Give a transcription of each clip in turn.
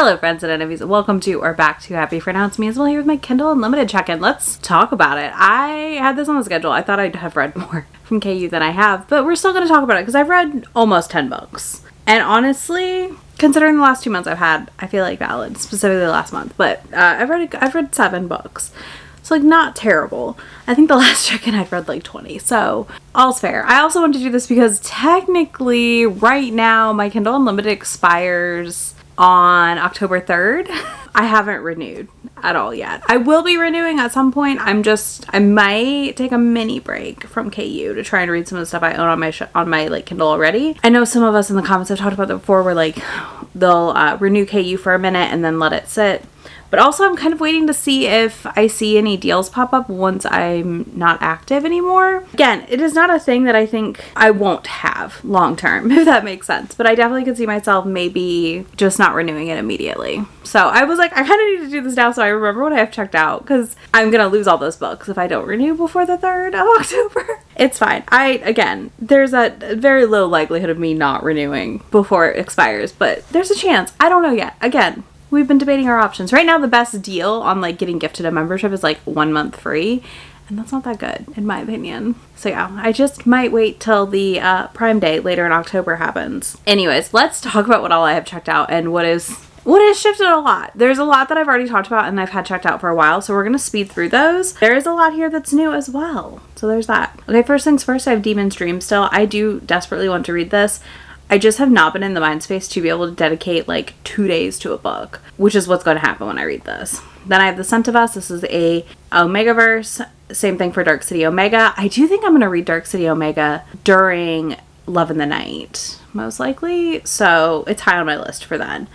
Hello friends and enemies, welcome to or back to Happy for Now. It's me as well here with my Kindle Unlimited check-in. Let's talk about it. I had this on the schedule. I thought I'd have read more from KU than I have, but we're still going to talk about it because I've read almost 10 books. And honestly, considering the last 2 months I've had, I feel like valid, specifically last month, but I've read 7 books. So, like, not terrible. I think the last check-in I'd read like 20, so all's fair. I also want to do this because technically right now my Kindle Unlimited expires on October 3rd. I haven't renewed at all yet. I will be renewing at some point. I might take a mini break from KU to try and read some of the stuff I own on my like Kindle already. I know some of us in the comments have talked about that before where like they'll renew KU for a minute and then let it sit. But also I'm kind of waiting to see if I see any deals pop up once I'm not active anymore. Again, it is not a thing that I think I won't have long term, if that makes sense. But I definitely could see myself maybe just not renewing it immediately. So I was like, I kind of need to do this now so I remember what I have checked out, because I'm going to lose all those books if I don't renew before the 3rd of October. It's fine. Again, there's a very low likelihood of me not renewing before it expires, but there's a chance. I don't know yet. Again, we've been debating our options. Right now, the best deal on like getting gifted a membership is like 1 month free. And that's not that good, in my opinion. So yeah, I just might wait till the Prime Day later in October happens. Anyways, let's talk about what all I have checked out and what has shifted a lot. There's a lot that I've already talked about and I've had checked out for a while, so we're going to speed through those. There is a lot here that's new as well. So there's that. Okay, first things first, I have Demon's Dream still. I do desperately want to read this. I just have not been in the mind space to be able to dedicate like 2 days to a book, which is what's going to happen when I read this. Then I have The Scent of Us. This is a Omegaverse. Same thing for Dark City Omega. I do think I'm going to read Dark City Omega during Love in the Night, most likely. So it's high on my list for then.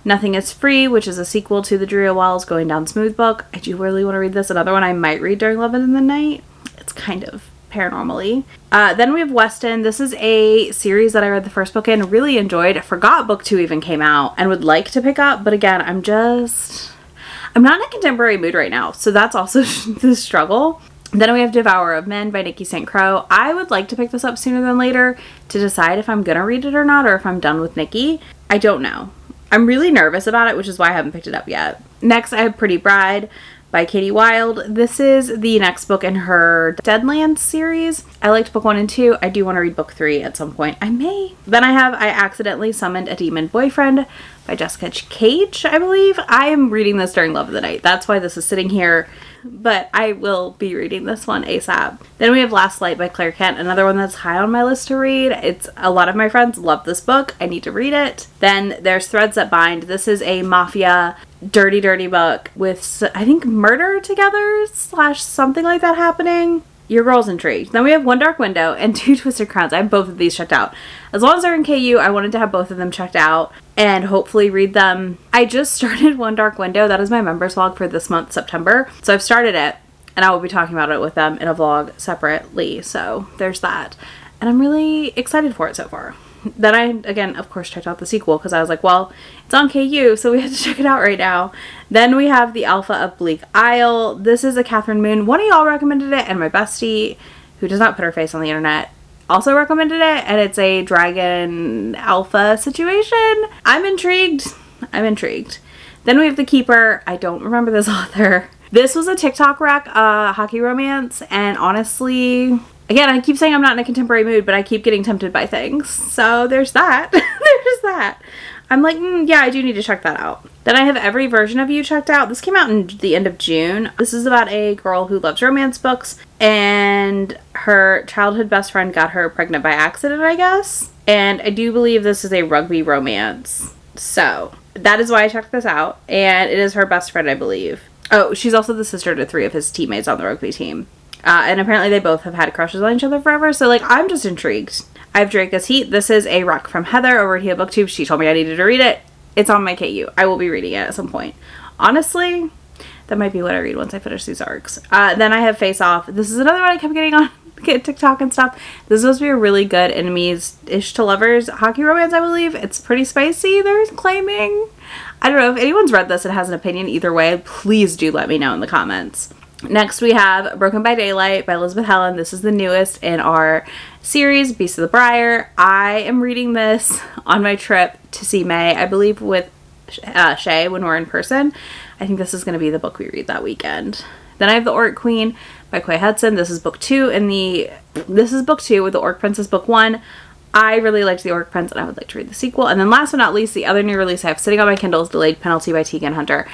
Nothing is Free, which is a sequel to the Dreary Wells Going Down Smooth book. I do really want to read this. Another one I might read during Love in the Night. It's kind of paranormally. Then we have Weston. This is a series that I read the first book in, really enjoyed. I forgot book 2 even came out and would like to pick up, but again, I'm not in a contemporary mood right now, so that's also the struggle. Then we have Devourer of Men by Nikki St. Croix. I would like to pick this up sooner than later to decide if I'm gonna read it or not, or if I'm done with Nikki. I don't know. I'm really nervous about it, which is why I haven't picked it up yet. Next, I have Pretty Bride by Katie Wilde. This is the next book in her Deadlands series. I liked book 1 and 2. I do want to read book 3 at some point. I may. Then I Accidentally Summoned a Demon Boyfriend by Jessica Cage, I believe. I am reading this during Love of the Night. That's why this is sitting here, but I will be reading this one ASAP. Then we have Last Light by Claire Kent, another one that's high on my list to read. A lot of my friends love this book. I need to read it. Then there's Threads That Bind. This is a mafia dirty book with, I think, murder together / something like that happening. Your girl's intrigued. Then we have One Dark Window and Two Twisted Crowns. I have both of these checked out. As long as they're in KU, I wanted to have both of them checked out and hopefully read them. I just started One Dark Window. That is my members vlog for this month, September. So I've started it and I will be talking about it with them in a vlog separately. So there's that. And I'm really excited for it so far. Then I, again, of course, checked out the sequel because I was like, well, it's on KU, so we have to check it out right now. Then we have The Alpha of Bleak Isle. This is a Catherine Moon. One of y'all recommended it, and my bestie, who does not put her face on the internet, also recommended it, and it's a dragon alpha situation. I'm intrigued. Then we have The Keeper. I don't remember this author. This was a TikTok rec, hockey romance, and honestly, again, I keep saying I'm not in a contemporary mood, but I keep getting tempted by things. So there's that. There's that. I'm like, yeah, I do need to check that out. Then I have Every Version of You checked out. This came out in the end of June. This is about a girl who loves romance books, and her childhood best friend got her pregnant by accident, I guess. And I do believe this is a rugby romance. So that is why I checked this out. And it is her best friend, I believe. Oh, she's also the sister to 3 of his teammates on the rugby team. And apparently they both have had crushes on each other forever. So, like, I'm just intrigued. I have Draca's Heat. This is a rec from Heather over at Heal Booktube. She told me I needed to read it. It's on my KU. I will be reading it at some point. Honestly, that might be what I read once I finish these arcs. Then I have Face Off. This is another one I kept getting on TikTok and stuff. This is supposed to be a really good enemies-ish to lovers hockey romance, I believe. It's pretty spicy, they're claiming. I don't know. If anyone's read this and has an opinion either way, please do let me know in the comments. Next we have Broken by Daylight by Elizabeth Helen. This is the newest in our series, Beast of the Briar. I am reading this on my trip to see May, I believe with Shay when we're in person. I think this is going to be the book we read that weekend. Then I have The Orc Queen by Quay Hudson. This is book 2 this is book 2 with The Orc Princess book 1. I really liked The Orc Prince and I would like to read the sequel. And then last but not least, the other new release I have sitting on my Kindle is Delayed Penalty by Tegan Hunter.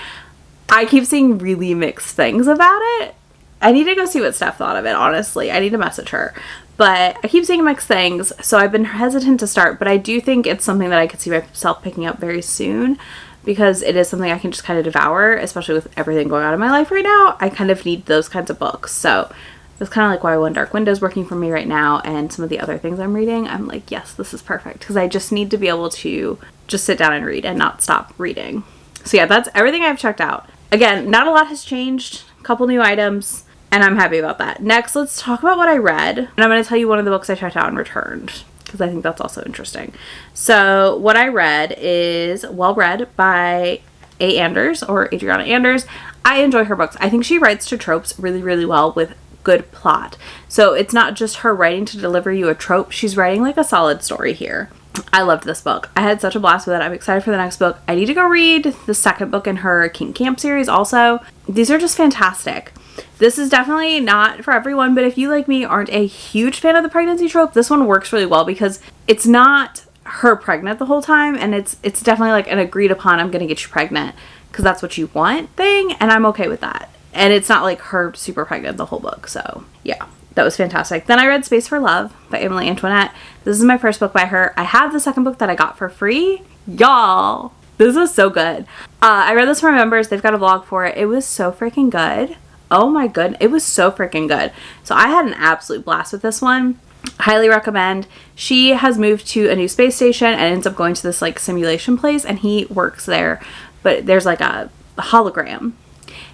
I keep seeing really mixed things about it. I need to go see what Steph thought of it, honestly. I need to message her. But I keep seeing mixed things, so I've been hesitant to start. But I do think it's something that I could see myself picking up very soon, because it is something I can just kind of devour, especially with everything going on in my life right now. I kind of need those kinds of books. So that's kind of like why One Dark Window is working for me right now, and some of the other things I'm reading, I'm like, yes, this is perfect, because I just need to be able to just sit down and read and not stop reading. So yeah, that's everything I've checked out. Again, not a lot has changed, a couple new items, and I'm happy about that. Next, let's talk about what I read, and I'm going to tell you one of the books I checked out and returned, because I think that's also interesting. So what I read is Well Read by A. Anders, or Adriana Anders. I enjoy her books. I think she writes to tropes really, really well with good plot. So it's not just her writing to deliver you a trope. She's writing like a solid story here. I loved this book. I had such a blast with it. I'm excited for the next book. I need to go read the second book in her King Camp series also. These are just fantastic. This is definitely not for everyone, but if you, like me, aren't a huge fan of the pregnancy trope, this one works really well because it's not her pregnant the whole time, and it's definitely like an agreed upon, I'm gonna get you pregnant because that's what you want thing, and I'm okay with that. And it's not like her super pregnant the whole book, so yeah. That was fantastic. Then I read Space for Love by Emily Antoinette. This is my first book by her. I have the second book that I got for free. Y'all, this is so good. I read this for members. They've got a vlog for it. It was so freaking good. Oh my goodness. It was so freaking good. So I had an absolute blast with this one. Highly recommend. She has moved to a new space station and ends up going to this like simulation place, and he works there. But there's like a hologram.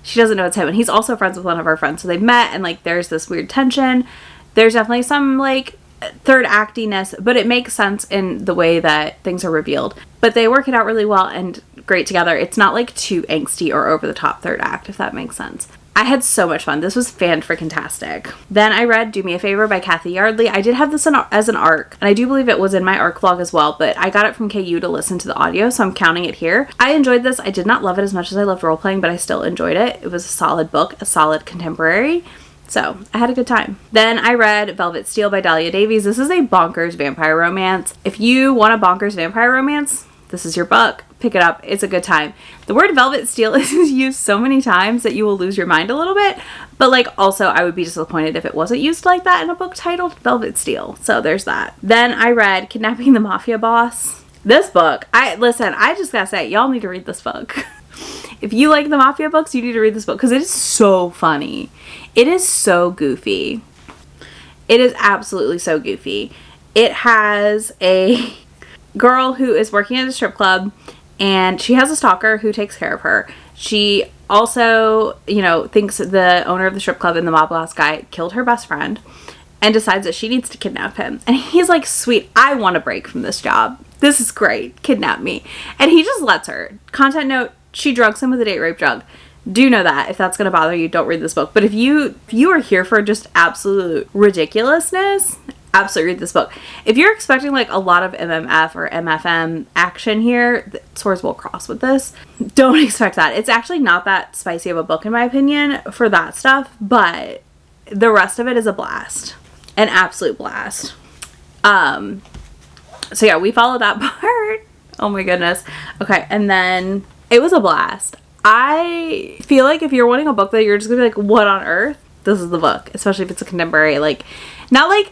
She doesn't know it's him, and he's also friends with one of our friends, so they've met, and like there's this weird tension. There's definitely some like third actiness, but it makes sense in the way that things are revealed. But they work it out really well and great together. It's not like too angsty or over the top third act, if that makes sense. I had so much fun. This was fan-freaking-tastic. Then I read Do Me a Favor by Kathy Yardley. I did have this as an ARC, and I do believe it was in my ARC vlog as well, but I got it from KU to listen to the audio, so I'm counting it here. I enjoyed this. I did not love it as much as I loved role-playing, but I still enjoyed it. It was a solid book, a solid contemporary, so I had a good time. Then I read Velvet Steel by Dahlia Davies. This is a bonkers vampire romance. If you want a bonkers vampire romance, this is your book. Pick it up. It's a good time. The word Velvet Steel is used so many times that you will lose your mind a little bit, but like also I would be disappointed if it wasn't used like that in a book titled Velvet Steel. So there's that. Then I read Kidnapping the Mafia Boss. This book, I just gotta say, y'all need to read this book. If you like the mafia books, you need to read this book because it is so funny. It is so goofy. It is absolutely so goofy. It has a girl who is working at a strip club, and she has a stalker who takes care of her. She also, thinks the owner of the strip club and the mob boss guy killed her best friend, and decides that she needs to kidnap him. And he's like, sweet, I want a break from this job. This is great. Kidnap me. And he just lets her. Content note, she drugs him with a date rape drug. Do know that. If that's going to bother you, don't read this book. But if you are here for just absolute ridiculousness, absolutely read this book. If you're expecting like a lot of MMF or MFM action here, swords will cross with this. Don't expect that. It's actually not that spicy of a book in my opinion for that stuff, but the rest of it is a blast. An absolute blast. So yeah, we followed that part. Oh my goodness. Okay, and then it was a blast. I feel like if you're wanting a book that you're just gonna be like, what on earth? This is the book, especially if it's a contemporary, like not like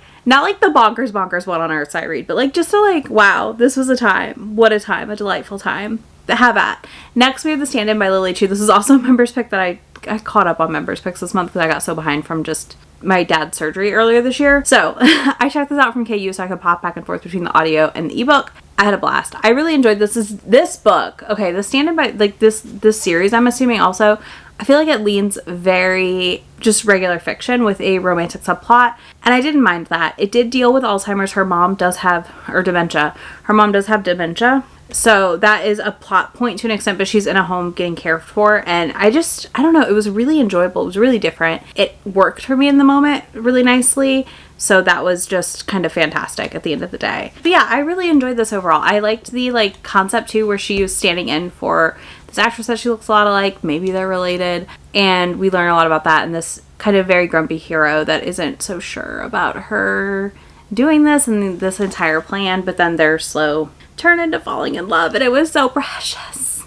the bonkers what on earth I read, but like just to like, wow, this was a time. What a time, a delightful time. Have at. Next we have The Stand-In by Lily Chu. This is also a members pick that I caught up on members picks this month because I got so behind from just my dad's surgery earlier this year. So I checked this out from KU so I could pop back and forth between the audio and the ebook. I had a blast. I really enjoyed this book. Okay, The Stand-In by like this series, I'm assuming also, I feel like it leans very just regular fiction with a romantic subplot, and I didn't mind that. It did deal with Alzheimer's. Her mom does have, or dementia. Her mom does have dementia. So that is a plot point to an extent, but she's in a home getting cared for. And I don't know, it was really enjoyable. It was really different. It worked for me in the moment really nicely. So that was just kind of fantastic at the end of the day. But yeah, I really enjoyed this overall. I liked the like concept too, where she was standing in for this actress that she looks a lot alike. Maybe they're related. And we learn a lot about that in this kind of very grumpy hero that isn't so sure about her doing this and this entire plan, but then their slow turn into falling in love, and it was so precious.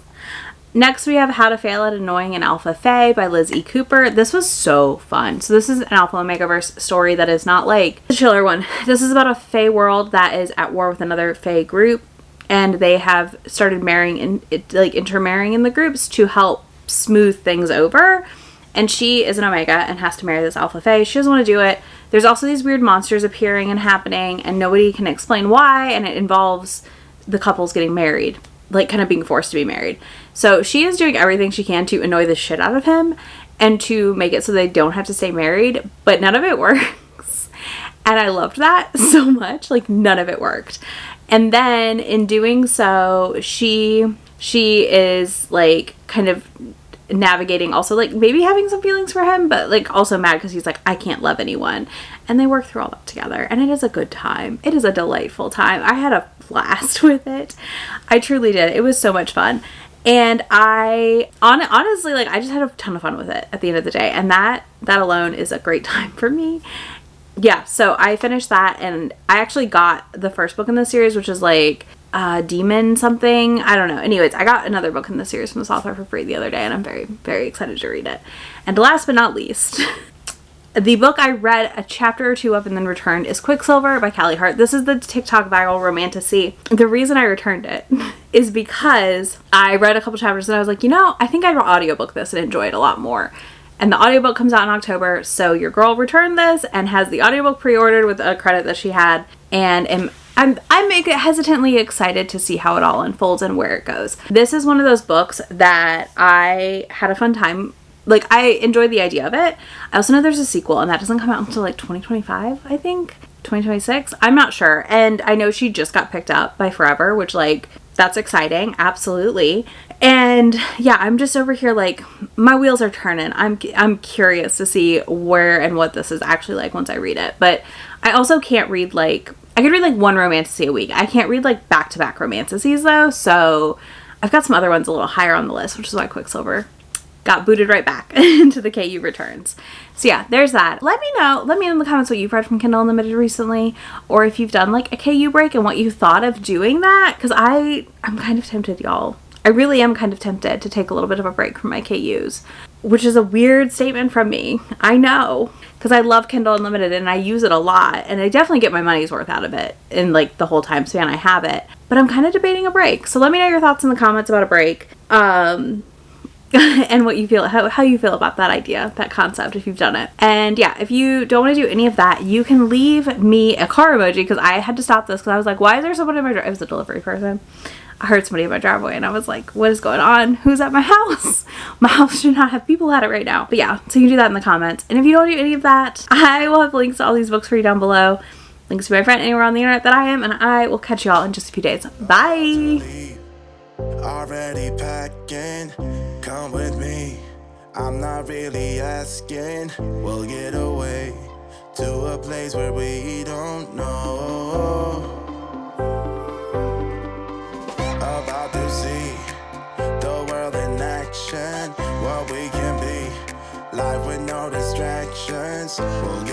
Next, we have How to Fail at Annoying an Alpha Fae by Liz E. Cooper. This was so fun. So this is an Alpha Omegaverse story that is not like the chiller one. This is about a Fae world that is at war with another Fae group, and they have started intermarrying in the groups to help smooth things over. And she is an Omega and has to marry this Alpha Fae. She doesn't want to do it. There's also these weird monsters appearing and happening, and nobody can explain why, and it involves the couples getting married, like kind of being forced to be married. So she is doing everything she can to annoy the shit out of him and to make it so they don't have to stay married, but none of it works. And I loved that so much. Like, none of it worked. And then in doing so, she is like kind of navigating, also like maybe having some feelings for him, but like also mad because he's like, I can't love anyone. And they work through all that together, and it is a good time. It is a delightful time. I had a blast with it. I truly did. It was so much fun. And I honestly, like, I just had a ton of fun with it at the end of the day, and that alone is a great time for me. Yeah, so I finished that, and I actually got the first book in the series, which is like Demon something. I don't know. Anyways, I got another book in the series from this author for free the other day, and I'm very, very excited to read it. And last but not least, the book I read a chapter or two of and then returned is Quicksilver by Callie Hart. This is the TikTok viral romantasy. The reason I returned it is because I read a couple chapters and I was like, I think I'd audiobook this and enjoy it a lot more. And the audiobook comes out in October, so your girl returned this and has the audiobook pre-ordered with a credit that she had, and I'm hesitantly excited to see how it all unfolds and where it goes. This is one of those books that I had a fun time. Like, I enjoyed the idea of it. I also know there's a sequel, and that doesn't come out until like 2025, I think. 2026? I'm not sure. And I know she just got picked up by Forever, which, like, that's exciting. Absolutely. And yeah, I'm just over here like, my wheels are turning. I'm curious to see where and what this is actually like once I read it. But I also can't read like, I could read like one romantasy a week. I can't read like back-to-back romantasies though. So I've got some other ones a little higher on the list, which is why Quicksilver got booted right back into the KU returns. So yeah, there's that. Let me know in the comments what you've read from Kindle Unlimited recently, or if you've done like a KU break and what you thought of doing that, because I'm kind of tempted, y'all. I really am kind of tempted to take a little bit of a break from my KUs, which is a weird statement from me. I know, because I love Kindle Unlimited and I use it a lot, and I definitely get my money's worth out of it in like the whole time span I have it, but I'm kind of debating a break. So let me know your thoughts in the comments about a break. And what you feel, how you feel about that idea, that concept, if you've done it. And yeah, if you don't want to do any of that, you can leave me a car emoji, because I had to stop this because I was like, why is there someone in my driveway? It was a delivery person. I heard somebody in my driveway and I was like, what is going on? Who's at my house? My house should not have people at it right now. But yeah, so you can do that in the comments. And if you don't do any of that, I will have links to all these books for you down below. Links to my friend anywhere on the internet that I am, and I will catch you all in just a few days. Bye! Already packing, come with me. I'm not really asking. We'll get away to a place where we don't know. About to see the world in action, what we can be. Life with no distractions. We'll